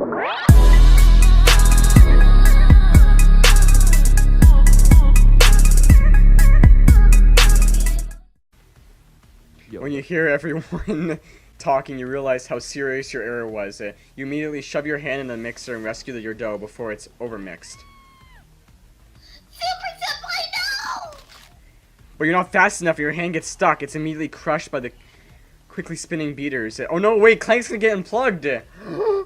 When you hear everyone talking, you realize how serious your error was. You immediately shove your hand in the mixer and rescue your dough before it's overmixed. Super Senpai, no! But you're not fast enough, your hand gets stuck. It's immediately crushed by the quickly spinning beaters. Oh no, wait, Clank's gonna get unplugged.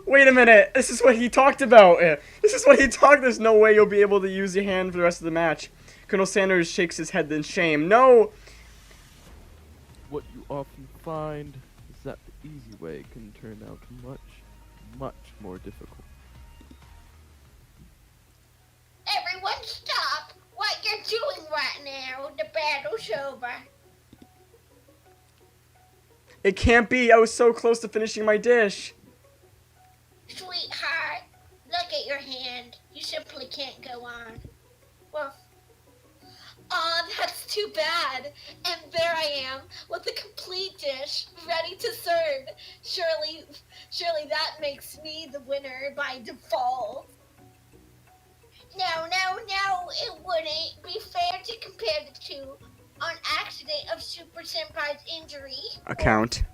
Wait a minute, this is what he talked about. This is what he talked. There's no way you'll be able to use your hand for the rest of the match. Colonel Sanders shakes his head in shame. No! What you often find is that the easy way can turn out much, much more difficult. Everyone stop what you're doing right now. The battle's over. It can't be. I was so close to finishing my dish. Sweetheart, look at your hand. You simply can't go on. Well, that's too bad. And there I am with a complete dish ready to serve. Surely that makes me the winner by default. No, it wouldn't be fair to compare the two on accident of Super Senpai's injury. Account.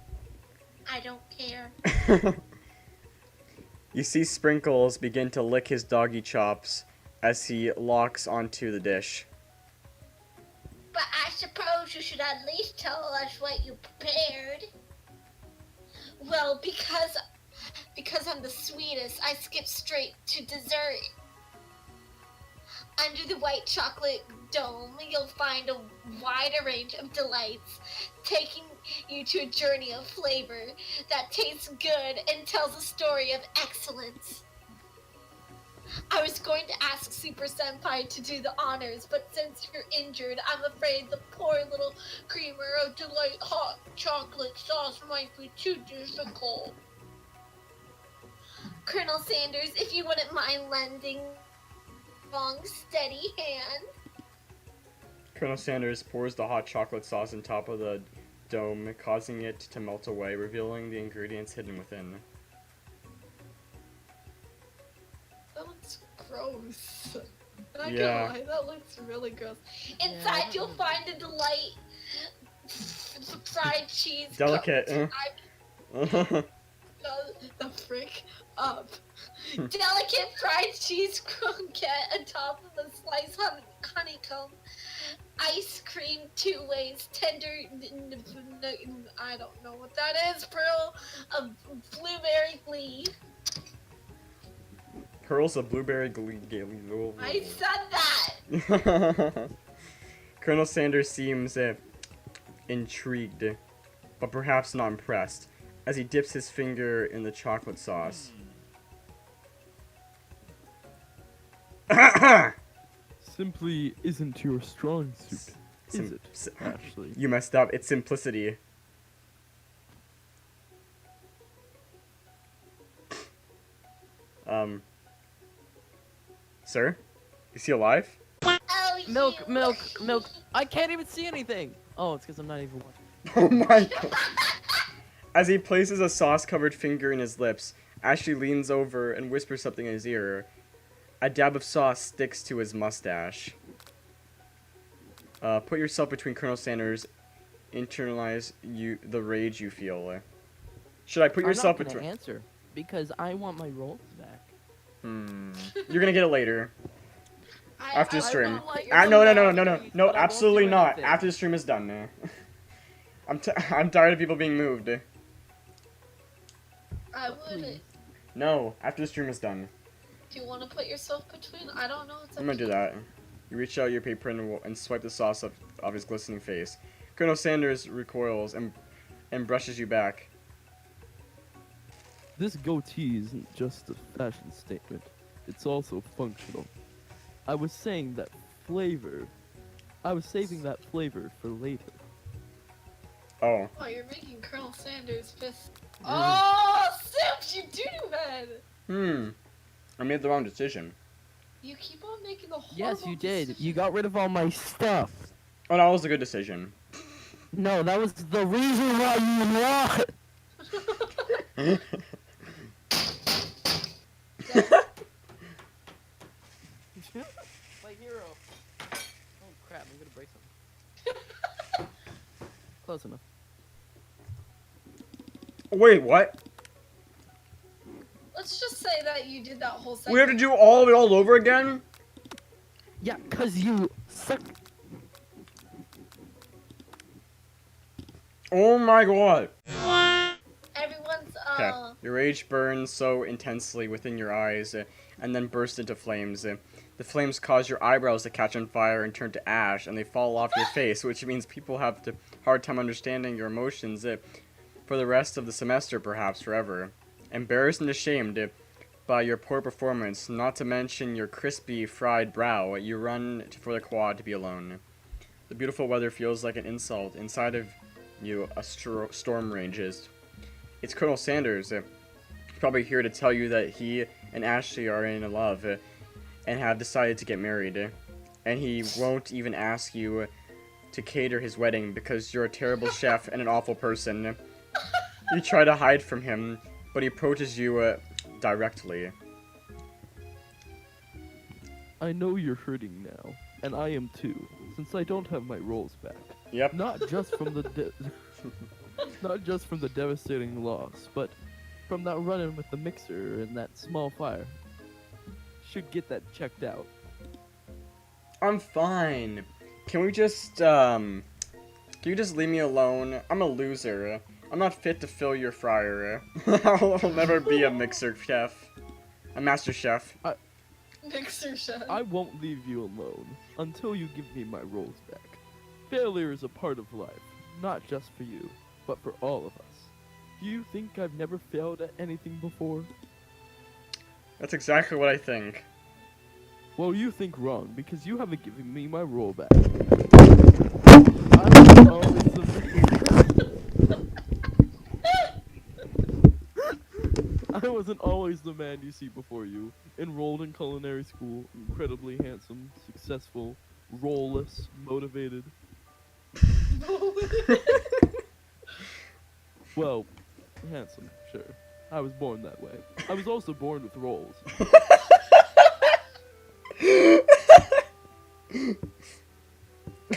I don't care. You see Sprinkles begin to lick his doggy chops as he locks onto the dish. But I suppose you should at least tell us what you prepared. Well, because I'm the sweetest, I skipped straight to dessert. Under the white chocolate dome, you'll find a wider range of delights, taking you to a journey of flavor that tastes good and tells a story of excellence. I was going to ask Super Senpai to do the honors, but since you're injured, I'm afraid the poor little creamer of delight hot chocolate sauce might be too difficult. Colonel Sanders, if you wouldn't mind lending a long, steady hand. Colonel Sanders pours the hot chocolate sauce on top of the dome, causing it to melt away, revealing the ingredients hidden within. That looks gross. Not Yeah. gonna lie, that looks really gross. Inside, you'll find a delight fried cheese. Delicate. The frick up. Delicate fried cheese croquette atop of a slice of honeycomb. Ice cream 2 ways, tender, I don't know what that is, Pearl of blueberry glee. Pearls of blueberry glee. I said that! Colonel Sanders seems intrigued, but perhaps not impressed, as he dips his finger in the chocolate sauce. Simply isn't your strong suit, is it, Ashley? You messed up. It's simplicity. Sir? Is he alive? Oh, Milk. I can't even see anything. Oh, it's because I'm not even watching. Oh my god. As he places a sauce-covered finger in his lips, Ashley leans over and whispers something in his ear. A dab of sauce sticks to his mustache. Put yourself between Colonel Sanders. Internalize the rage you feel. Should I put yourself I'm not between? gonna answer because I want my rolls back. You're gonna get it later. After the stream. don't like No, But I absolutely won't do not. anything. After the stream is done, man. I'm tired of people being moved. I wouldn't. No, after the stream is done. Do you want to put yourself between? I don't know. It's I'm gonna do that. You reach out your paper and swipe the sauce off his glistening face. Colonel Sanders recoils and brushes you back. This goatee isn't just a fashion statement. It's also functional. I was saying that flavor. I was saving that flavor for later. Oh. Oh, you're making Colonel Sanders piss. Oh, Sips, you doo-doo head! I made the wrong decision. You keep on making the horrible Yes, you did. decision. You got rid of all my stuff. Oh, that was a good decision. No, that was the reason why you lost. hero. Oh crap, I'm gonna break something. Close enough. Wait, what? Let's just say that you did that whole segment. We have to do all of it all over again? Yeah, cause you suck. Oh my god. Everyone's, Okay. Your rage burns so intensely within your eyes, and then bursts into flames. The flames cause your eyebrows to catch on fire and turn to ash, and they fall off your face, which means people have a hard time understanding your emotions for the rest of the semester, perhaps forever. Embarrassed and ashamed by your poor performance, not to mention your crispy, fried brow, you run for the quad to be alone. The beautiful weather feels like an insult. Inside of you, a storm rages. It's Colonel Sanders. He's probably here to tell you that he and Ashley are in love and have decided to get married. And he won't even ask you to cater his wedding because you're a terrible chef and an awful person. You try to hide from him, but he approaches you directly. I know you're hurting now, and I am too, since I don't have my rolls back. Yep. Not just from the not just from the devastating loss, but from that run-in with the mixer and that small fire. Should get that checked out. I'm fine. Can we just, can you just leave me alone? I'm a loser. I'm not fit to fill your fryer. I'll never be a mixer chef. A master chef. Mixer chef. I won't leave you alone until you give me my rolls back. Failure is a part of life, not just for you, but for all of us. Do you think I've never failed at anything before? That's exactly what I think. Well, you think wrong, because you haven't given me my roll back. I was always I wasn't always the man you see before you. Enrolled in culinary school, incredibly handsome, successful, roll-less, motivated. Well, handsome, sure. I was born that way. I was also born with rolls.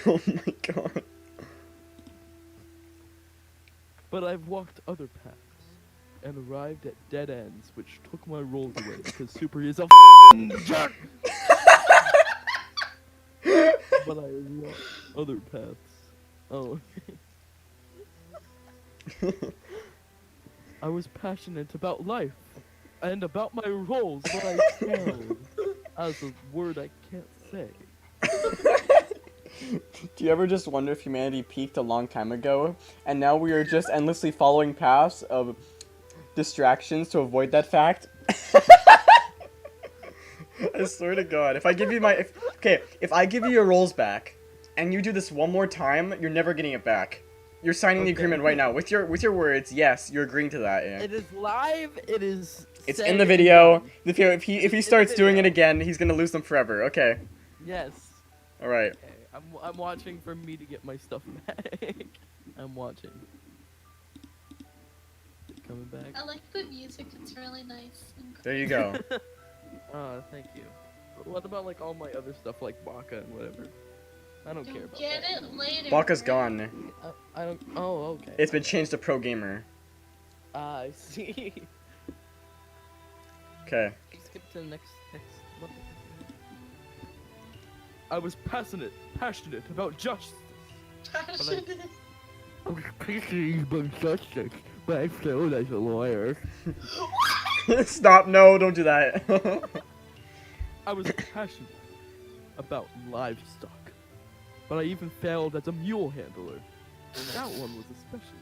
Oh my god. But I've walked other paths and arrived at dead ends, which took my rolls away because Super is a jerk. But I walked other paths. Oh. I was passionate about life and about my roles, but I failed. As a word I can't say. Do you ever just wonder if humanity peaked a long time ago, and now we are just endlessly following paths of distractions to avoid that fact? I swear to God, if I give you my, if I give you your rolls back, and you do this one more time, you're never getting it back. You're signing the agreement right now with your words. Yes, you're agreeing to that. Yeah. It is live. It is. It's in the video. If he starts doing it again, he's gonna lose them forever. Okay. Yes. All right. Okay. I'm watching for me to get my stuff back. I'm watching. Coming back. I like the music, it's really nice. There you go. Thank you. But what about like all my other stuff like Baka and whatever? I don't care You'll about get that. it later. Baka's right? gone. I don't. Oh, okay. It's been changed to pro gamer. I see. Okay. Skip to the next. What? I was passionate about justice. Passionate. I was passionate about justice, but I failed as a lawyer. Stop! No, don't do that. I was passionate about livestock, but I even failed as a mule handler. That one was especially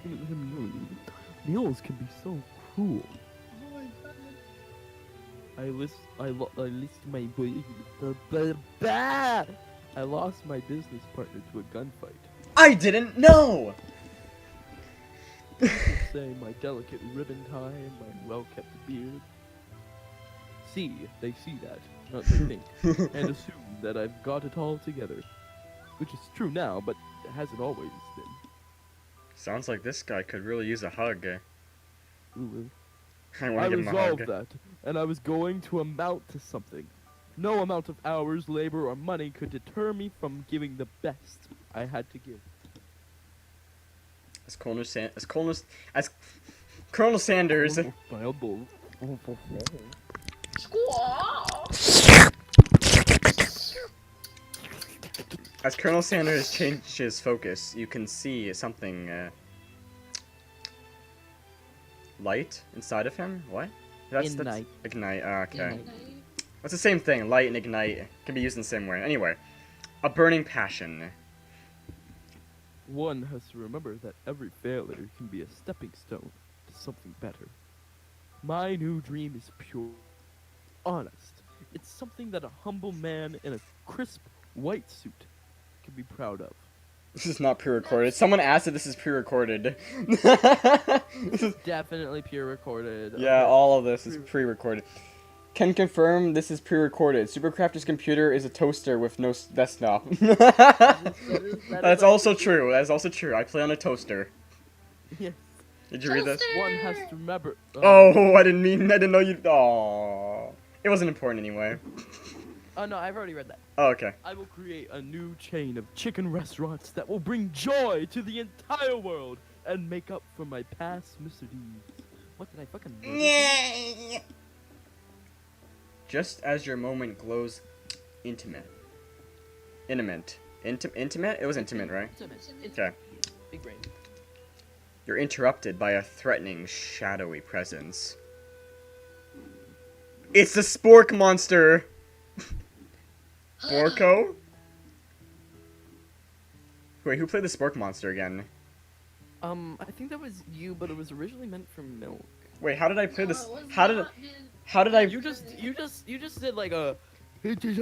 cruel. Mules can be so cruel. Oh my god. I lost my business partner to a gunfight. I didn't know. Say my delicate ribbon tie and my well-kept beard. They see that, not they think, and assume that I've got it all together. Which is true now, but it hasn't always been. Sounds like this guy could really use a hug. Ooh. I I want to give him a hug. resolved that, and I was going to amount to something. No amount of hours, labor, or money could deter me from giving the best I had to give. As Colonel Sanders. Bible. Squaw. As Colonel Sanders changes focus, you can see something light inside of him. What? Ignite. Ignite. Okay. Ignite. That's the same thing. Light and ignite can be used in the same way. Anyway, a burning passion. One has to remember that every failure can be a stepping stone to something better. My new dream is pure, honest. It's something that a humble man in a crisp white suit can be proud of. This is not pre-recorded. Someone asked if this is pre-recorded. Definitely pure recorded. Yeah, Okay. all of this is pre-recorded. Can confirm this is pre-recorded. Supercrafter's computer is a toaster with no desktop. That's also true. That's also true. I play on a toaster. Yes. Did you read this? One has to remember. Oh, I didn't know you. Oh, it wasn't important anyway. Oh no, I've already read that. Oh, okay. I will create a new chain of chicken restaurants that will bring joy to the entire world and make up for my past misdeeds. What did I fucking murder? Just as your moment glows intimate. Intimate. Intimate? It was intimate, right? Okay. Big brain. You're interrupted by a threatening, shadowy presence. It's the Spork monster! Sporko? Wait, who played the Spork monster again? I think that was you, but it was originally meant for milk. Wait, how did I play this? No, it was How did not, man. I? You just did like a. How did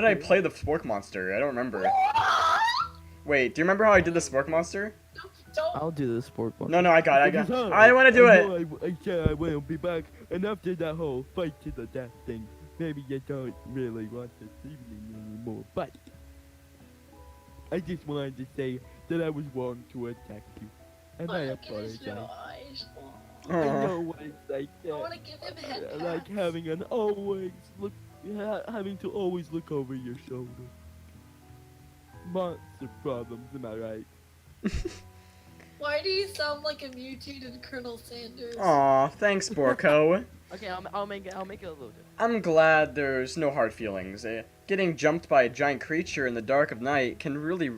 I play the Spork monster? I don't remember. Wait, do you remember how I did the Spork monster? Don't. I'll do this sport one. No, I got it. I want to do it. I said I will be back, and after that whole fight to the death thing, maybe you don't really want to see me anymore. But I just wanted to say that I was wrong to attack you, and I Look at his apologize. little eyes. I know what it's like. I want to give him head Like pats. having to always look over your shoulder. Monster problems, am I right? Why do you sound like a mutated Colonel Sanders? Aw, thanks, Sporko. Okay, I'll make it a little different. I'm glad there's no hard feelings. Getting jumped by a giant creature in the dark of night can really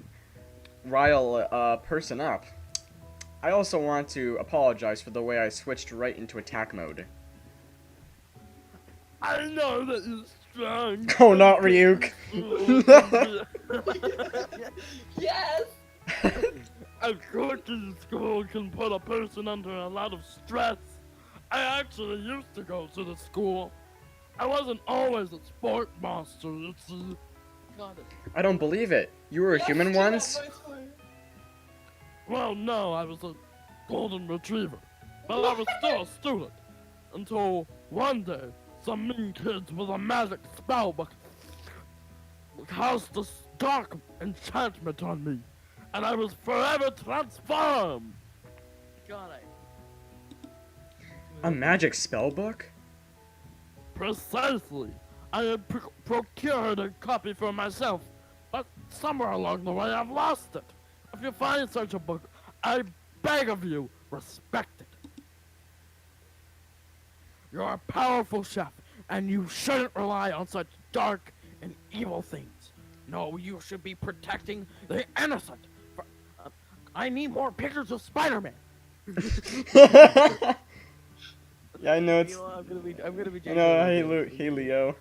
rile a person up. I also want to apologize for the way I switched right into attack mode. I know that you're strong. Oh, not Ryuk. Yes. A coach in school can put a person under a lot of stress. I actually used to go to the school. I wasn't always a sport monster, you see. I don't believe it. You were a human once? Well, no, I was a golden retriever. But I was still a student. Until one day, some mean kids with a magic spell book cast a dark enchantment on me. And I was forever transformed. A magic spell book? Precisely. I had procured a copy for myself, but somewhere along the way I've lost it. If you find such a book, I beg of you, respect it. You're a powerful chef, and you shouldn't rely on such dark and evil things. No, you should be protecting the innocent. I need more pictures of Spider-Man. Yeah, I know it's. I'm gonna be. No, hey Leo.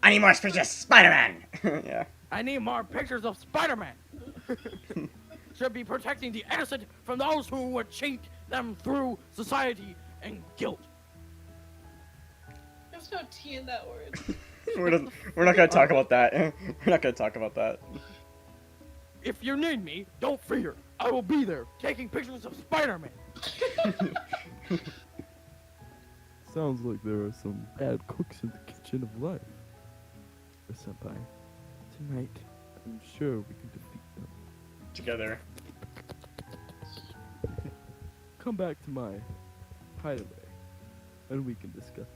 I need more pictures of Spider-Man. Yeah. I need more pictures of Spider-Man. Should be protecting the innocent from those who would cheat them through society and guilt. There's no T in that word. We're not gonna talk about that. We're not gonna talk about that. If you need me, don't fear. I will be there, taking pictures of Spider-Man. Sounds like there are some bad cooks in the kitchen of life. Senpai, tonight, I'm sure we can defeat them. Together. Come back to my hideaway, and we can discuss.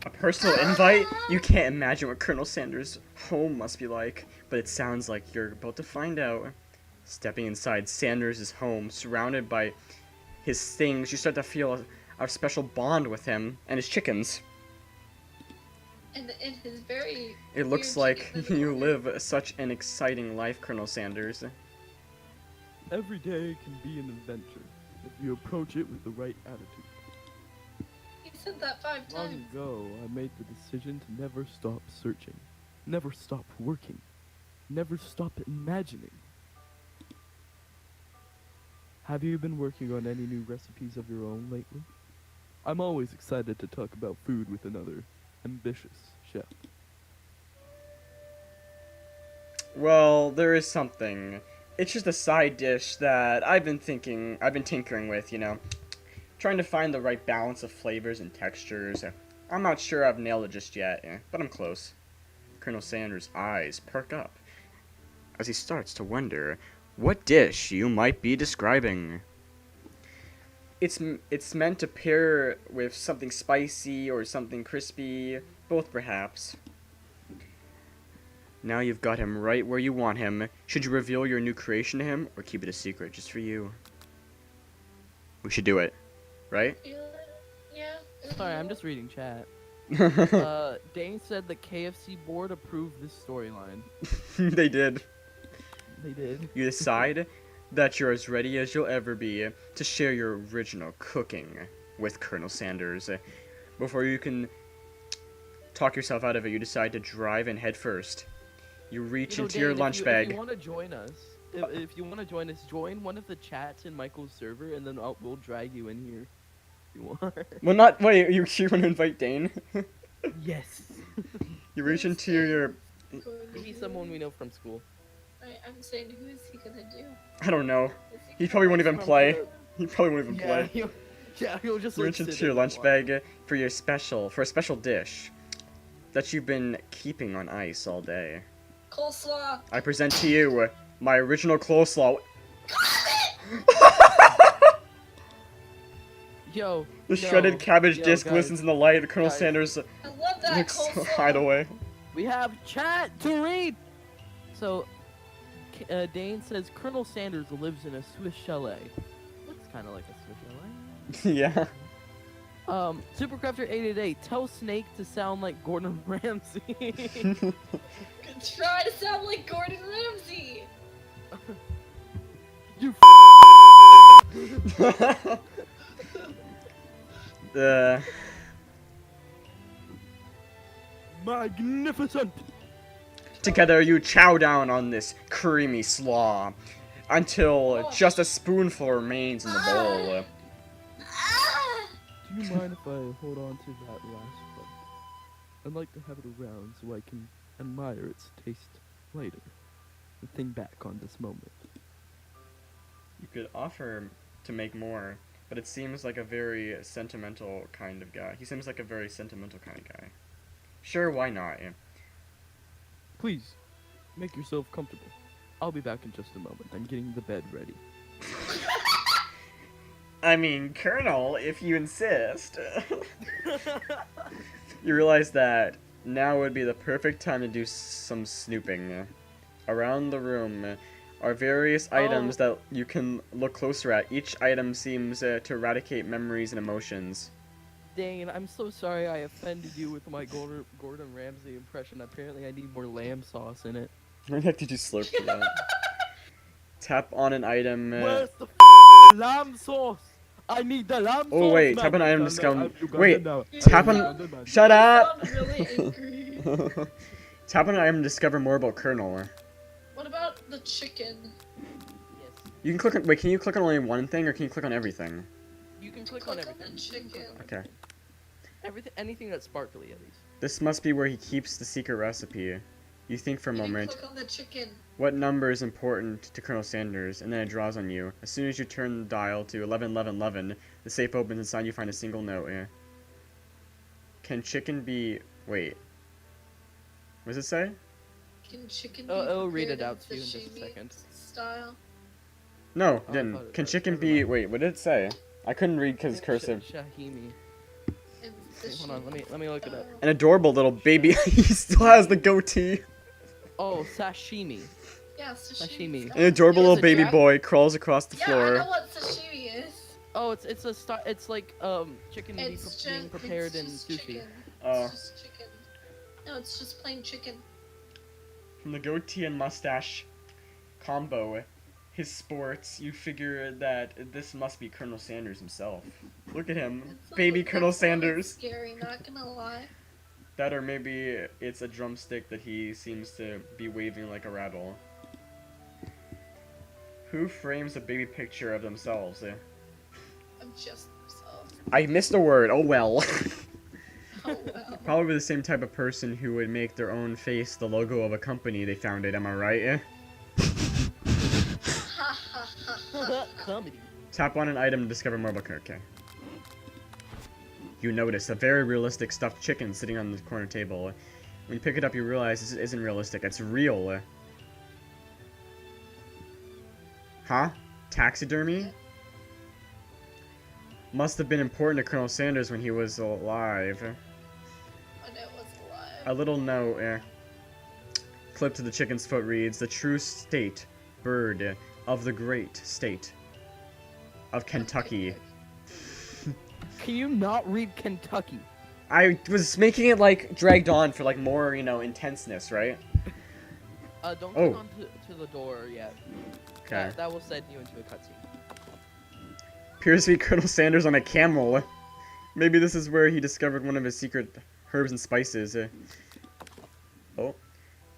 A personal invite? You can't imagine what Colonel Sanders' home must be like, but it sounds like you're about to find out. Stepping inside Sanders' home, surrounded by his things, you start to feel a special bond with him and his chickens. And his very. It looks weird like chicken in the you corner. live such an exciting life, Colonel Sanders. Every day can be an adventure if you approach it with the right attitude. He said that 5 Long times. ago, I made the decision to never stop searching, never stop working, never stop imagining. Have you been working on any new recipes of your own lately? I'm always excited to talk about food with another ambitious chef. Well, there is something. It's just a side dish that I've been tinkering with, you know. Trying to find the right balance of flavors and textures. I'm not sure I've nailed it just yet, but I'm close. Colonel Sanders' eyes perk up as he starts to wonder what dish you might be describing. It's meant to pair with something spicy or something crispy, both perhaps. Now you've got him right where you want him. Should you reveal your new creation to him or keep it a secret just for you? We should do it, right? Yeah. Sorry, I'm just reading chat. Dane said the KFC board approved this storyline. They did. They did. You decide that you're as ready as you'll ever be to share your original cooking with Colonel Sanders. Before you can talk yourself out of it, you decide to drive in head first. You reach into your lunch bag. If you want to join us, if you want to join us, join one of the chats in Michael's server, and then we'll drag you in here. If you want. Well, not wait. You want to invite Dane? Yes. You reach into your. Maybe someone we know from school. I'm saying, who is he gonna do? I don't know. Is He probably won't even From play. the- He probably won't even play. He'll just You like reach sit into your in lunch and bag for a special dish that you've been keeping on ice all day. Coleslaw. I present to you my original coleslaw. Yo. The shredded cabbage yo, disc guys, glistens in the light. Colonel guys. Sanders I love that looks coleslaw. hideaway. We have chat to read. So, Dane says Colonel Sanders lives in a Swiss chalet. Looks kind of like a Swiss chalet. Yeah. Supercrafter888, tell Snake to sound like Gordon Ramsay. Try to sound like Gordon Ramsay. You magnificent. Together you chow down on this creamy slaw until just a spoonful remains in the bowl. Ah! Do you mind if I hold on to that last one? I'd like to have it around so I can admire its taste later and think back on this moment. You could offer to make more, but it seems like a very sentimental kind of guy. He seems like a very sentimental kind of guy. Sure, why not? Yeah. Please, make yourself comfortable. I'll be back in just a moment. I'm getting the bed ready. I mean, Colonel, if you insist. You realize that now would be the perfect time to do some snooping. Around the room are various items that you can look closer at. Each item seems to eradicate memories and emotions. Dane, I'm so sorry I offended you with my Gordon Ramsay impression. Apparently I need more lamb sauce in it. Where the heck did you slurp for that? Tap on an item. Where's the lamb sauce? I need the lamb sauce. Oh wait, tap on man. an item to discover. Wait, You tap on. sound- Shut you up! sound really angry. Tap on an item to discover more about Colonel. What about the chicken? Yes. You can click on. Wait, can you click on only one thing or can you click on everything? You can click on everything. the chicken. Okay. Everything, anything that's sparkly at least. This must be where he keeps the secret recipe. You think for a You can moment. click on the chicken. What number is important to Colonel Sanders? And then it draws on you. As soon as you turn the dial to 111111, the safe opens. Inside you find a single note. Yeah. Can chicken be? Wait. What does it say? Can chicken Oh, be it'll read prepared it out to you in just a sashimi second. Style. No, Oh, I didn't. thought it Can was. chicken Never be? mind. Wait, what did it say? I couldn't read because cursive. Shahimi. And Wait, hold on, let me look it up. An adorable little baby. He still has the goatee. Oh, sashimi. Yeah, Sashimi. An adorable It was little a baby drag- boy crawls across the Yeah, floor. I know what sashimi is. Oh, it's like chicken being prepared in just sushi. chicken. Oh. It's just chicken. No, it's just plain chicken. From the goatee and mustache combo, his sports, you figure that this must be Colonel Sanders himself. Look at him, baby Colonel Sanders. Scary, not gonna lie. That or maybe it's a drumstick that he seems to be waving like a rattle. Who frames a baby picture of themselves? I'm just myself. I missed a word, oh well. Oh well. Probably the same type of person who would make their own face the logo of a company they founded, am I right? Ha ha ha. Comedy. Tap on an item to discover more about okay. You notice a very realistic stuffed chicken sitting on the corner table. When you pick it up, you realize this isn't realistic, it's real. Huh? Taxidermy? Must have been important to Colonel Sanders when he was alive. When it was alive. A little note, clip to the chicken's foot reads, the true state, bird, of the great state of Kentucky. Can you not read Kentucky? I was making it, like, dragged on for, like, more, you know, intenseness, right? Don't Oh. click on to the door yet. Okay. That will send you into a cutscene. Appears to be Colonel Sanders on a camel. Maybe this is where he discovered one of his secret herbs and spices. Oh.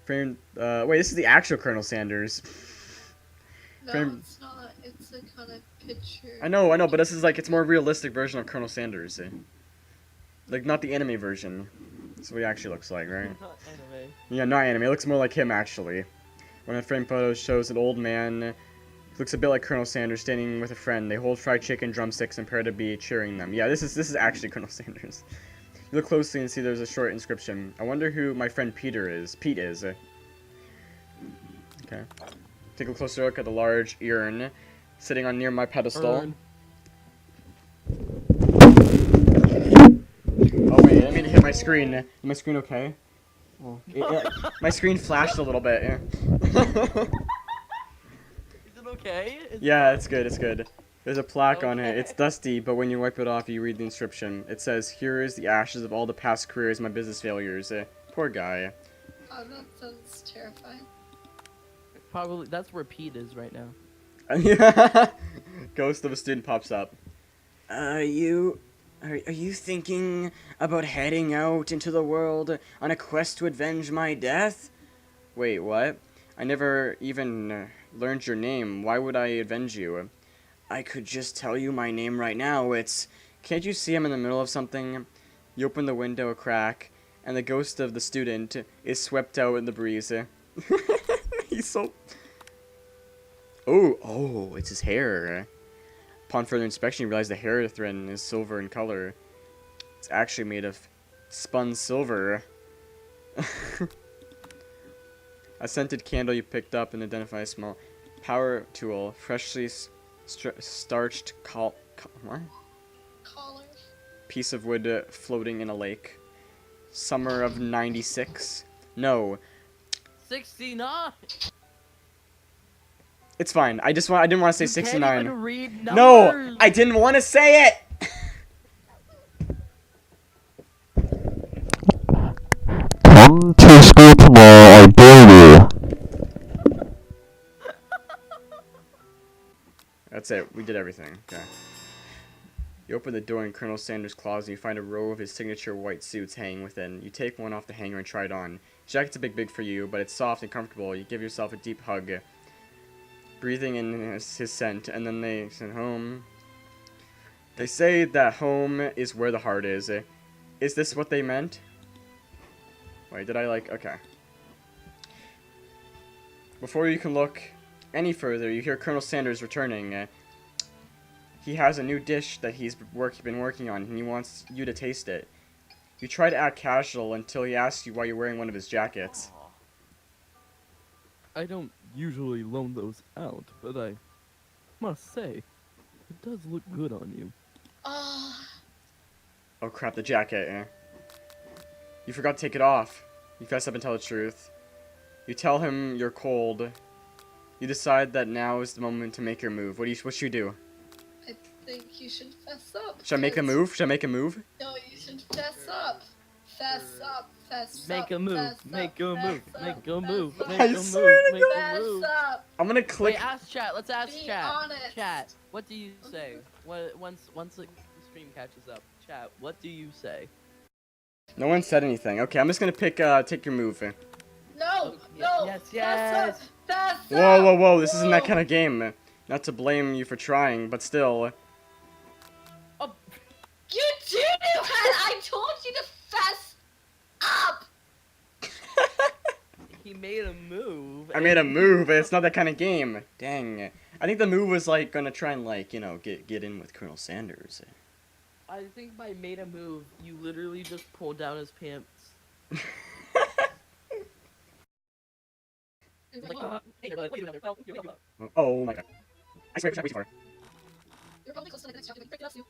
Frame, wait, this is the actual Colonel Sanders. No, Frame- it's not. It's a kind of picture. I know, but this is, like, it's more realistic version of Colonel Sanders. Like, not the anime version. That's what he actually looks like, right? Not anime. Yeah, not anime. It looks more like him, actually. One of the frame photos shows an old man who looks a bit like Colonel Sanders standing with a friend. They hold fried chicken, drumsticks, and appear to be cheering them. Yeah, this is actually Colonel Sanders. You look closely and see there's a short inscription. I wonder who my friend Pete is. Okay. Take a closer look at the large urn sitting on near my pedestal. Urn. Oh wait, I mean to hit my screen. Is my screen okay? Oh, my screen flashed a little bit. Yeah. Is it okay? Yeah, it's good, it's good. There's a plaque on it. It's dusty, but when you wipe it off, you read the inscription. It says, "Here is the ashes of all the past careers, my business failures." Poor guy. Oh, that sounds terrifying. Probably that's where Pete is right now. Ghost of a student pops up. Are you thinking about heading out into the world on a quest to avenge my death? Wait, what? I never even learned your name. Why would I avenge you? I could just tell you my name right now. Can't you see I'm in the middle of something? You open the window a crack, and the ghost of the student is swept out in the breeze. He's so... Oh, it's his hair. Upon further inspection, you realize the hair thread is silver in color. It's actually made of spun silver. A scented candle you picked up and identify a small power tool, freshly starched what? Collar. Piece of wood floating in a lake. Summer of 96. No, 69. it's fine. I didn't want to say You 69. Can't even read numbers. No, I didn't want to say it. Come to school tomorrow, I dare you. That's it. We did everything. Okay. You open the door in Colonel Sanders' closet and you find a row of his signature white suits hanging within. You take one off the hanger and try it on. His jacket's a big for you, but it's soft and comfortable. You give yourself a deep hug, breathing in his scent, and then they send home. They say that home is where the heart is. Is this what they meant? Wait, did I okay. Before you can look any further, you hear Colonel Sanders returning. He has a new dish that he's been working on, and he wants you to taste it. You try to act casual until he asks you why you're wearing one of his jackets. I don't usually loan those out, but I must say, it does look good on you. Oh, Oh crap, the jacket. You forgot to take it off. You fess up and tell the truth. You tell him you're cold. You decide that now is the moment to make your move. What should you do? I think you should fess up. Should I make a move? Should I make a move? No, you should fess up. Fess up. Fess up. Make a move. Fess Make up, a move. fess Make up, a move. fess Make I a move. swear to Make a Fess move. up. I'm gonna click. Wait, ask chat. Let's ask Be chat. honest. Chat. What do you say? Once the stream catches up. Chat. What do you say? No one said anything. Okay, I'm just gonna pick. Take your move. No. Oh, No. yes, Fess yes. up. Fess up. Whoa, whoa, whoa! This isn't that Whoa. kind of game. Not to blame you for trying, but still. Oh, You do know how I told you to fess up. he made a move. I made a move, but it's not that kind of game. Dang. I think the move was like gonna try and like get in with Colonel Sanders. I think by made a move, you literally just pulled down his pants. Oh my god. I swear, wait for it. You're probably close to the next chapter. Break it up, Sue.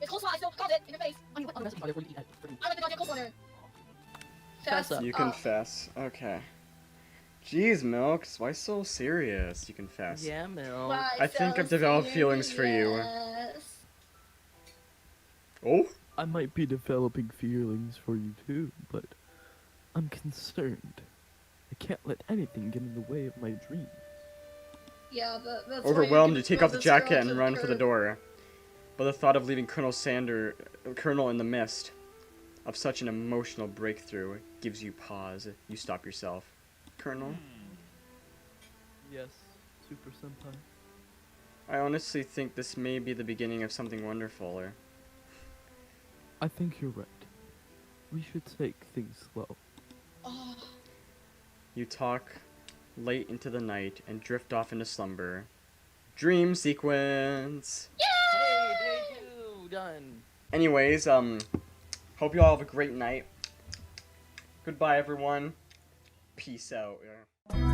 It's coleslaw. I still called it in your face. I like the goddamn coleslaw there. Fess up. You confess. Okay. Jeez, Milks, why so serious? You confess. Yeah, Mel. Why I think so I've developed feelings for you. serious? Oh? I might be developing feelings for you too, but I'm concerned. I can't let anything get in the way of my dreams. Yeah, that's why Overwhelmed, can you take throw off the this girl jacket to and run for the curb. door. But the thought of leaving Colonel in the mist of such an emotional breakthrough gives you pause. You stop yourself. Colonel? Yes, Super Senpai. I honestly think this may be the beginning of something wonderful, or... I think you're right. We should take things slow. Oh, You talk late into the night and drift off into slumber. Dream sequence! Hey, day 2, done. Anyways, hope you all have a great night. Goodbye, everyone. Peace out. Yeah.